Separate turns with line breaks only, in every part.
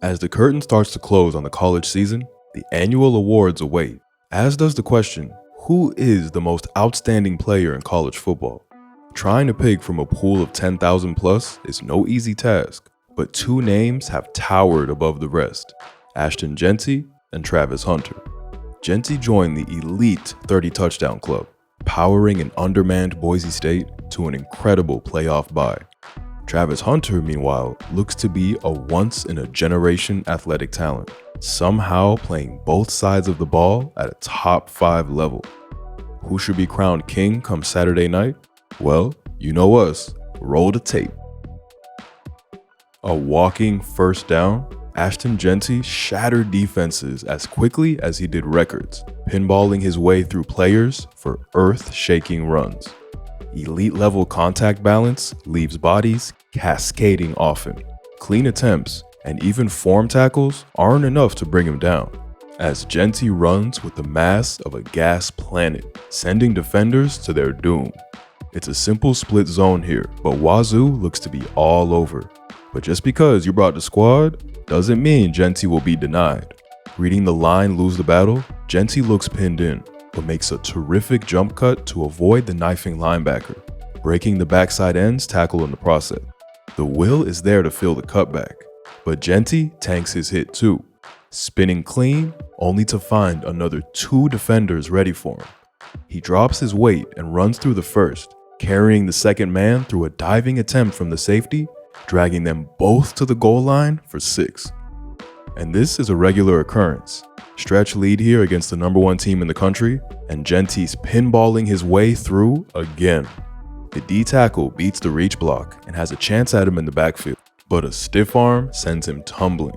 As the curtain starts to close on the college season, the annual awards await, as does the question, who is the most outstanding player in college football? Trying to pick from a pool of 10,000 plus is no easy task, but two names have towered above the rest, Ashton Jeanty and Travis Hunter. Jeanty joined the elite 30-touchdown club, powering an undermanned Boise State to an incredible playoff bye. Travis Hunter, meanwhile, looks to be a once-in-a-generation athletic talent, somehow playing both sides of the ball at a top 5 level. Who should be crowned king come Saturday night? Well, you know us, roll the tape. A walking first down, Ashton Jeanty shattered defenses as quickly as he did records, pinballing his way through players for earth-shaking runs. Elite-level contact balance leaves bodies cascading off him. Clean attempts and even form tackles aren't enough to bring him down, as Jeanty runs with the mass of a gas planet, sending defenders to their doom. It's a simple split zone here, but Wazoo looks to be all over. But just because you brought the squad doesn't mean Jeanty will be denied. Reading the line lose the battle, Jeanty looks pinned in, but makes a terrific jump cut to avoid the knifing linebacker, breaking the backside ends tackle in the process. The will is there to fill the cutback, but Jeanty tanks his hit too, spinning clean only to find another 2 defenders ready for him. He drops his weight and runs through the first, carrying the second man through a diving attempt from the safety, dragging them both to the goal line for 6. And this is a regular occurrence. Stretch lead here against the #1 team in the country, and Jeanty's pinballing his way through again. The D tackle beats the reach block and has a chance at him in the backfield, but a stiff arm sends him tumbling.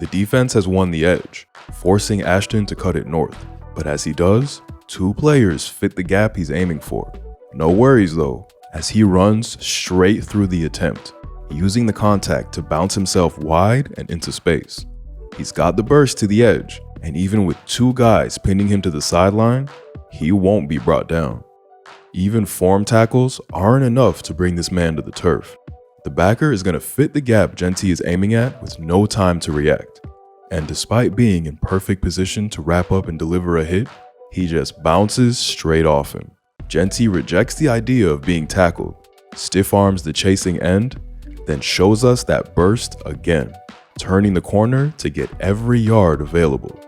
The defense has won the edge, forcing Ashton to cut it north, but as he does, 2 players fit the gap he's aiming for. No worries though, as he runs straight through the attempt, using the contact to bounce himself wide and into space. He's got the burst to the edge, and even with 2 guys pinning him to the sideline, he won't be brought down. Even form tackles aren't enough to bring this man to the turf. The backer is going to fit the gap Jeanty is aiming at with no time to react. And despite being in perfect position to wrap up and deliver a hit, he just bounces straight off him. Jeanty rejects the idea of being tackled, stiff arms the chasing end, then shows us that burst again, turning the corner to get every yard available.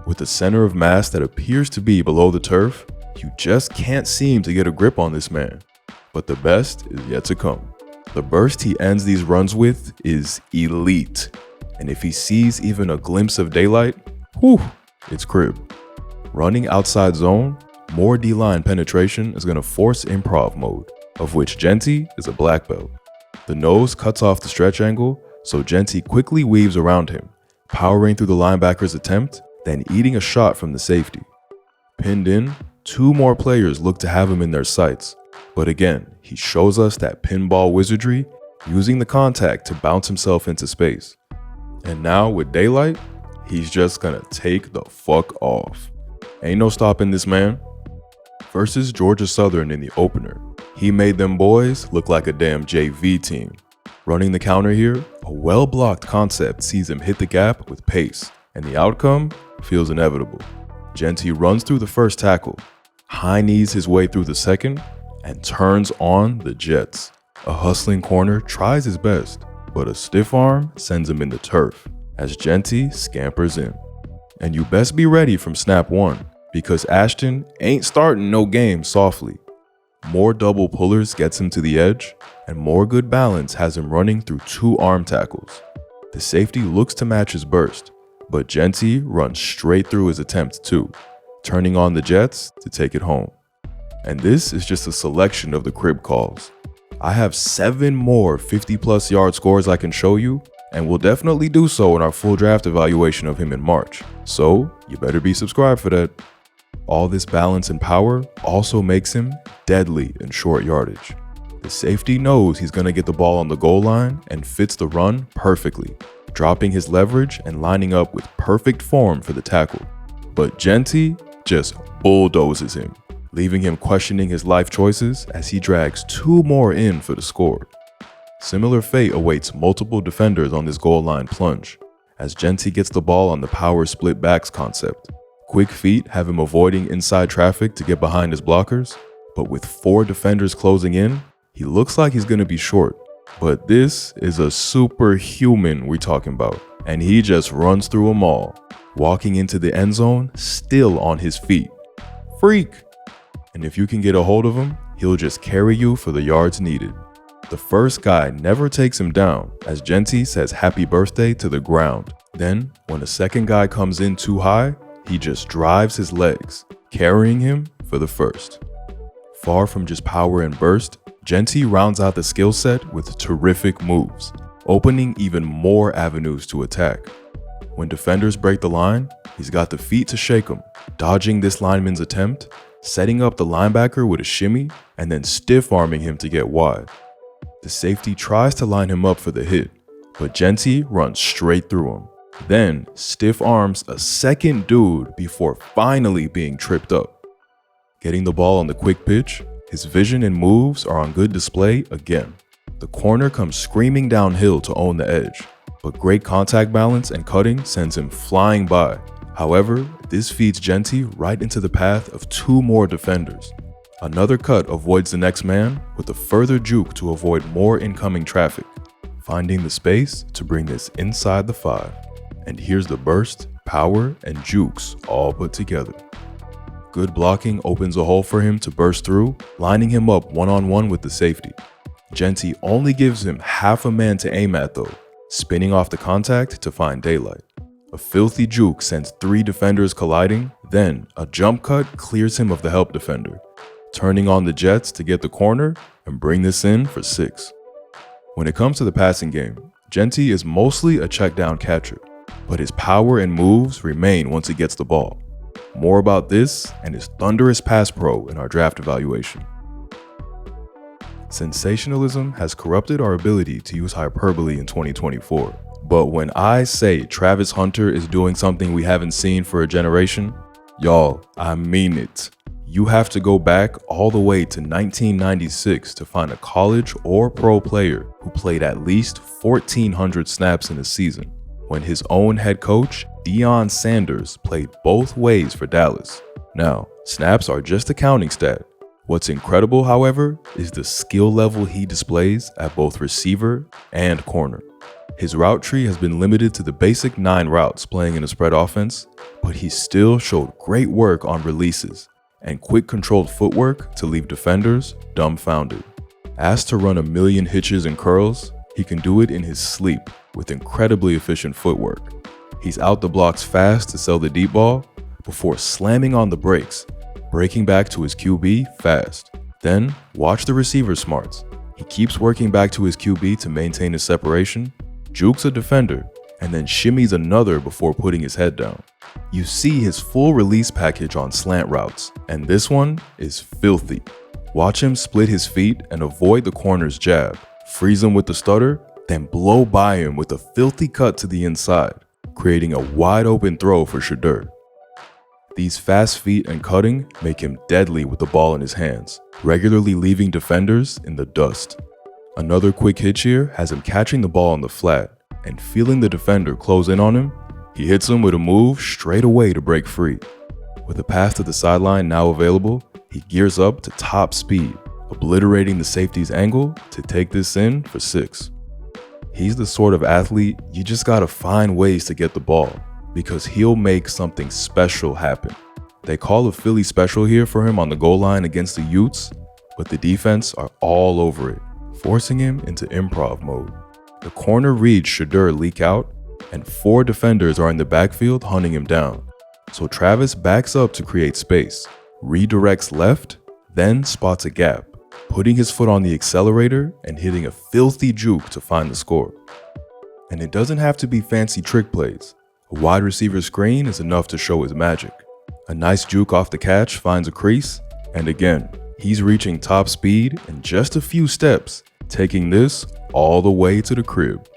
With a center of mass that appears to be below the turf, you just can't seem to get a grip on this man. But the best is yet to come. The burst he ends these runs with is elite, and if he sees even a glimpse of daylight, whew, it's crib. Running outside zone, more D-line penetration is going to force improv mode, of which Jeanty is a black belt. The nose cuts off the stretch angle, so Jeanty quickly weaves around him, powering through the linebacker's attempt, then eating a shot from the safety. Pinned in, 2 more players look to have him in their sights, but again, he shows us that pinball wizardry, using the contact to bounce himself into space. And now with daylight, he's just gonna take the fuck off. Ain't no stopping this man. Versus Georgia Southern in the opener, he made them boys look like a damn JV team. Running the counter here, a well-blocked concept sees him hit the gap with pace, and the outcome feels inevitable. Jeanty runs through the first tackle, high knees his way through the second, and turns on the Jets. A hustling corner tries his best, but a stiff arm sends him in the turf as Jeanty scampers in. And you best be ready from snap 1, because Ashton ain't starting no game softly. More double pullers gets him to the edge, and more good balance has him running through 2 arm tackles. The safety looks to match his burst, but Jeanty runs straight through his attempt too, turning on the Jets to take it home. And this is just a selection of the crib calls. I have 7 more 50-plus yard scores I can show you, and we'll definitely do so in our full draft evaluation of him in March. So you better be subscribed for that. All this balance and power also makes him deadly in short yardage. The safety knows he's going to get the ball on the goal line and fits the run perfectly, dropping his leverage and lining up with perfect form for the tackle. But Jeanty just bulldozes him, leaving him questioning his life choices as he drags 2 more in for the score. Similar fate awaits multiple defenders on this goal line plunge, as Genty gets the ball on the power split backs concept. Quick feet have him avoiding inside traffic to get behind his blockers, but with 4 defenders closing in, he looks like he's going to be short. But this is a superhuman we're talking about, and he just runs through them all, walking into the end zone still on his feet. Freak! And if you can get a hold of him, he'll just carry you for the yards needed. The first guy never takes him down, as Genty says happy birthday to the ground. Then, when a second guy comes in too high, he just drives his legs, carrying him for the first. Far from just power and burst, Genty rounds out the skill set with terrific moves, opening even more avenues to attack. When defenders break the line, he's got the feet to shake them, dodging this lineman's attempt, setting up the linebacker with a shimmy, and then stiff-arming him to get wide. The safety tries to line him up for the hit, but Genty runs straight through him. Then stiff arms a second dude before finally being tripped up. Getting the ball on the quick pitch, his vision and moves are on good display again. The corner comes screaming downhill to own the edge, but great contact balance and cutting sends him flying by. However, this feeds Genty right into the path of 2 more defenders. Another cut avoids the next man with a further juke to avoid more incoming traffic, finding the space to bring this inside the 5. And here's the burst, power, and jukes all put together. Good blocking opens a hole for him to burst through, lining him up one-on-one with the safety. Genty only gives him half a man to aim at though, spinning off the contact to find daylight. A filthy juke sends 3 defenders colliding, then a jump cut clears him of the help defender, turning on the jets to get the corner and bring this in for 6. When it comes to the passing game, Genty is mostly a check down catcher, but his power and moves remain once he gets the ball. More about this and his thunderous pass pro in our draft evaluation. Sensationalism has corrupted our ability to use hyperbole in 2024. But when I say Travis Hunter is doing something we haven't seen for a generation, y'all, I mean it. You have to go back all the way to 1996 to find a college or pro player who played at least 1,400 snaps in a season, when his own head coach, Deion Sanders, played both ways for Dallas. Now, snaps are just a counting stat. What's incredible, however, is the skill level he displays at both receiver and corner. His route tree has been limited to the basic 9 routes playing in a spread offense, but he still showed great work on releases and quick controlled footwork to leave defenders dumbfounded. Asked to run a million hitches and curls, he can do it in his sleep with incredibly efficient footwork. He's out the blocks fast to sell the deep ball before slamming on the brakes, breaking back to his QB fast. Then watch the receiver smarts. He keeps working back to his QB to maintain his separation, jukes a defender, and then shimmies another before putting his head down. You see his full release package on slant routes, and this one is filthy. Watch him split his feet and avoid the corner's jab, freeze him with the stutter, then blow by him with a filthy cut to the inside, creating a wide open throw for Shedeur. These fast feet and cutting make him deadly with the ball in his hands, regularly leaving defenders in the dust. Another quick hitch here has him catching the ball on the flat and feeling the defender close in on him. He hits him with a move straight away to break free. With a pass to the sideline now available, he gears up to top speed, obliterating the safety's angle to take this in for 6. He's the sort of athlete you just gotta find ways to get the ball, because he'll make something special happen. They call a Philly special here for him on the goal line against the Utes, but the defense are all over it, forcing him into improv mode. The corner reads Shedeur leak out, and 4 defenders are in the backfield hunting him down. So Travis backs up to create space, redirects left, then spots a gap, putting his foot on the accelerator and hitting a filthy juke to find the score. And it doesn't have to be fancy trick plays. A wide receiver screen is enough to show his magic. A nice juke off the catch finds a crease, and again, he's reaching top speed in just a few steps, taking this all the way to the crib.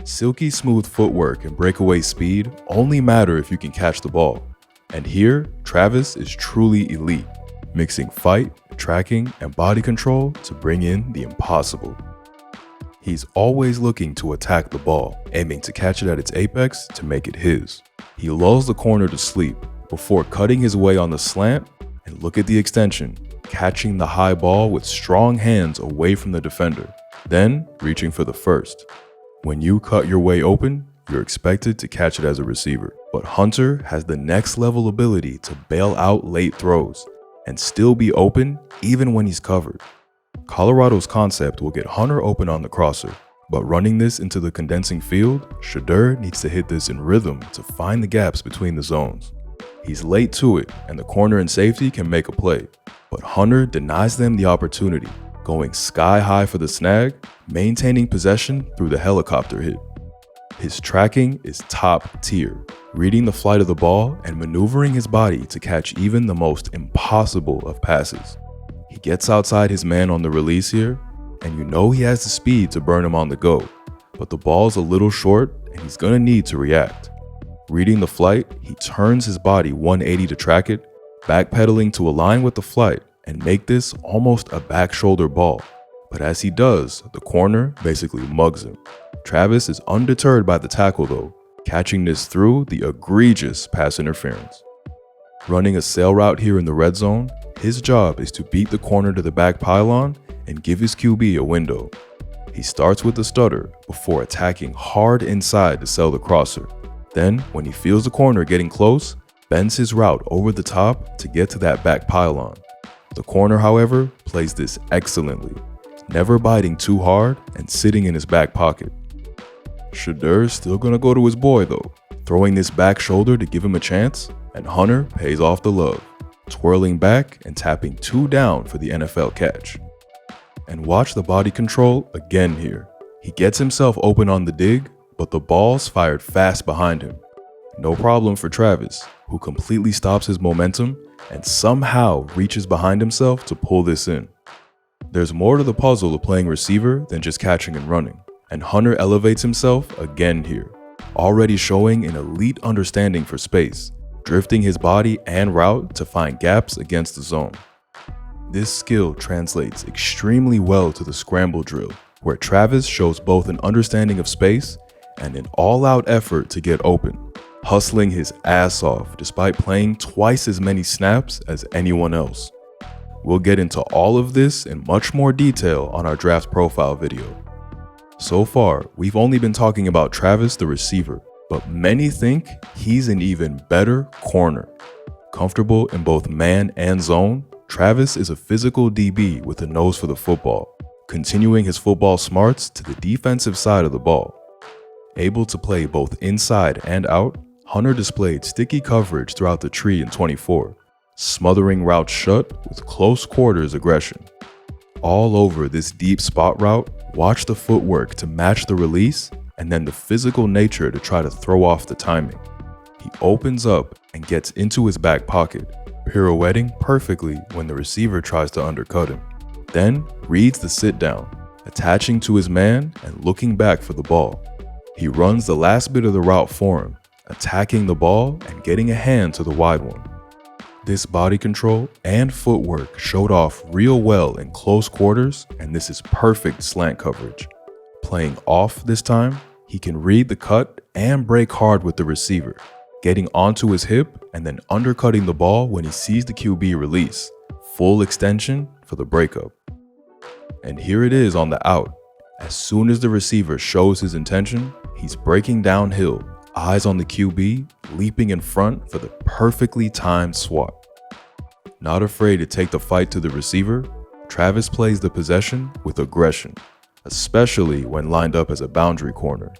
Silky smooth footwork and breakaway speed only matter if you can catch the ball. And here, Travis is truly elite, mixing fight, tracking, and body control to bring in the impossible. He's always looking to attack the ball, aiming to catch it at its apex to make it his. He lulls the corner to sleep before cutting his way on the slant, and look at the extension, catching the high ball with strong hands away from the defender, then reaching for the first. When you cut your way open, you're expected to catch it as a receiver, but Hunter has the next level ability to bail out late throws and still be open even when he's covered. Colorado's concept will get Hunter open on the crosser, but running this into the condensing field, Shedeur needs to hit this in rhythm to find the gaps between the zones. He's late to it, and the corner and safety can make a play, but Hunter denies them the opportunity, going sky high for the snag, maintaining possession through the helicopter hit. His tracking is top tier, reading the flight of the ball and maneuvering his body to catch even the most impossible of passes. He gets outside his man on the release here, and you know he has the speed to burn him on the go, but the ball's a little short and he's gonna need to react. Reading the flight, he turns his body 180 to track it, backpedaling to align with the flight and make this almost a back shoulder ball. But as he does, the corner basically mugs him. Travis is undeterred by the tackle though, catching this through the egregious pass interference. Running a sail route here in the red zone, his job is to beat the corner to the back pylon and give his QB a window. He starts with the stutter before attacking hard inside to sell the crosser. Then, when he feels the corner getting close, bends his route over the top to get to that back pylon. The corner, however, plays this excellently, never biting too hard and sitting in his back pocket. Shedeur's still gonna go to his boy though, throwing this back shoulder to give him a chance, and Hunter pays off the love, twirling back and tapping 2 down for the NFL catch. And watch the body control again here. He gets himself open on the dig, but the ball's fired fast behind him. No problem for Travis, who completely stops his momentum and somehow reaches behind himself to pull this in. There's more to the puzzle of playing receiver than just catching and running, and Hunter elevates himself again here, already showing an elite understanding for space, drifting his body and route to find gaps against the zone. This skill translates extremely well to the scramble drill, where Travis shows both an understanding of space and an all-out effort to get open, hustling his ass off despite playing twice as many snaps as anyone else. We'll get into all of this in much more detail on our draft profile video. So far, we've only been talking about Travis the receiver, but many think he's an even better corner. Comfortable in both man and zone, Travis is a physical DB with a nose for the football, continuing his football smarts to the defensive side of the ball. Able to play both inside and out, Hunter displayed sticky coverage throughout the tree in 24, smothering routes shut with close quarters aggression. All over this deep spot route, watch the footwork to match the release and then the physical nature to try to throw off the timing. He opens up and gets into his back pocket, pirouetting perfectly when the receiver tries to undercut him. Then reads the sit down, attaching to his man and looking back for the ball. He runs the last bit of the route for him, attacking the ball and getting a hand to the wide one. This body control and footwork showed off real well in close quarters, and this is perfect slant coverage. Playing off this time, he can read the cut and break hard with the receiver, getting onto his hip and then undercutting the ball when he sees the QB release. Full extension for the breakup. And here it is on the out. As soon as the receiver shows his intention, he's breaking downhill, eyes on the QB, leaping in front for the perfectly timed swat. Not afraid to take the fight to the receiver, Travis plays the possession with aggression, especially when lined up as a boundary corner.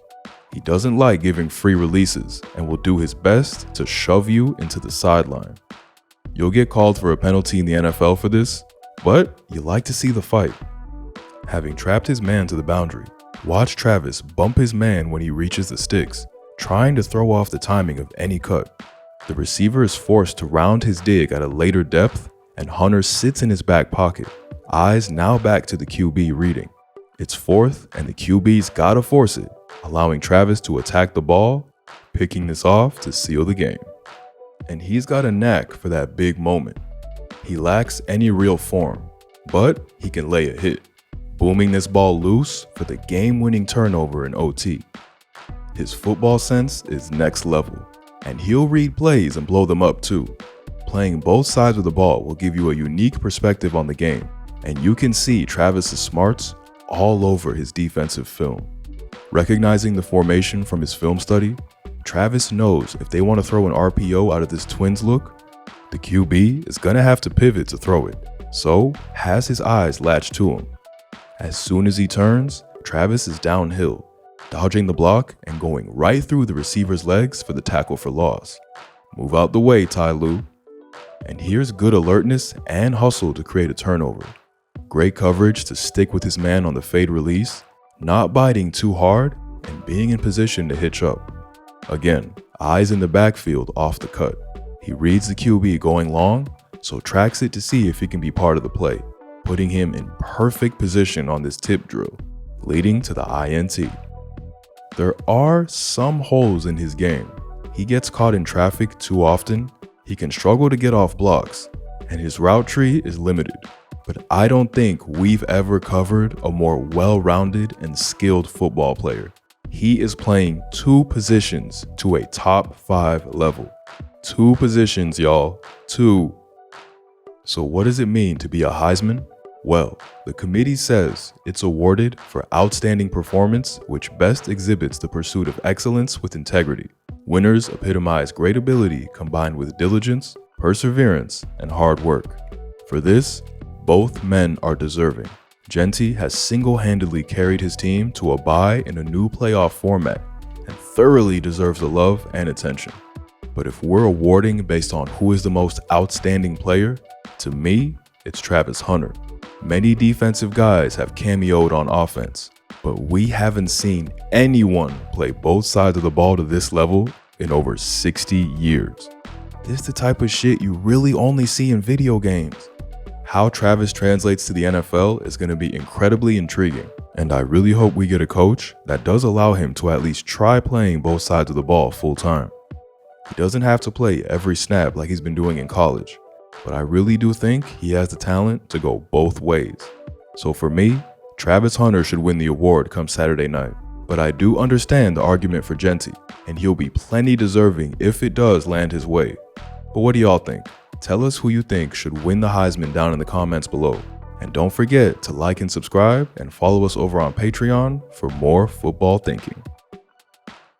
He doesn't like giving free releases and will do his best to shove you into the sideline. You'll get called for a penalty in the NFL for this, but you like to see the fight. Having trapped his man to the boundary, watch Travis bump his man when he reaches the sticks, trying to throw off the timing of any cut. The receiver is forced to round his dig at a later depth, and Hunter sits in his back pocket, eyes now back to the QB reading. It's fourth, and the QB's gotta force it, allowing Travis to attack the ball, picking this off to seal the game. And he's got a knack for that big moment. He lacks any real form, but he can lay a hit. booming this ball loose for the game-winning turnover in OT. His football sense is next level, and he'll read plays and blow them up too. Playing both sides of the ball will give you a unique perspective on the game, and you can see Travis's smarts all over his defensive film. Recognizing the formation from his film study, Travis knows if they want to throw an RPO out of this Twins look, the QB is going to have to pivot to throw it, so has his eyes latched to him. As soon as he turns, Travis is downhill, dodging the block and going right through the receiver's legs for the tackle for loss. Move out the way, Ty Lue. And here's good alertness and hustle to create a turnover. Great coverage to stick with his man on the fade release, not biting too hard, and being in position to hitch up. Again, eyes in the backfield off the cut. He reads the QB going long, so tracks it to see if he can be part of the play, putting him in perfect position on this tip drill, leading to the INT. There are some holes in his game. He gets caught in traffic too often, he can struggle to get off blocks, and his route tree is limited. But I don't think we've ever covered a more well-rounded and skilled football player. He is playing two positions to a top 5 level. 2 positions, y'all. 2. So what does it mean to be a Heisman? Well, the committee says it's awarded for outstanding performance which best exhibits the pursuit of excellence with integrity. Winners epitomize great ability combined with diligence, perseverance, and hard work. For this, both men are deserving. Genty has single-handedly carried his team to a bye in a new playoff format and thoroughly deserves the love and attention. But if we're awarding based on who is the most outstanding player, to me, it's Travis Hunter. Many defensive guys have cameoed on offense, but we haven't seen anyone play both sides of the ball to this level in over 60 years. This is the type of shit you really only see in video games. How Travis translates to the NFL is going to be incredibly intriguing, and I really hope we get a coach that does allow him to at least try playing both sides of the ball full time. He doesn't have to play every snap like he's been doing in college, but I really do think he has the talent to go both ways. So for me, Travis Hunter should win the award come Saturday night. But I do understand the argument for Genty, and he'll be plenty deserving if it does land his way. But what do y'all think? Tell us who you think should win the Heisman down in the comments below. And don't forget to like and subscribe and follow us over on Patreon for more football thinking.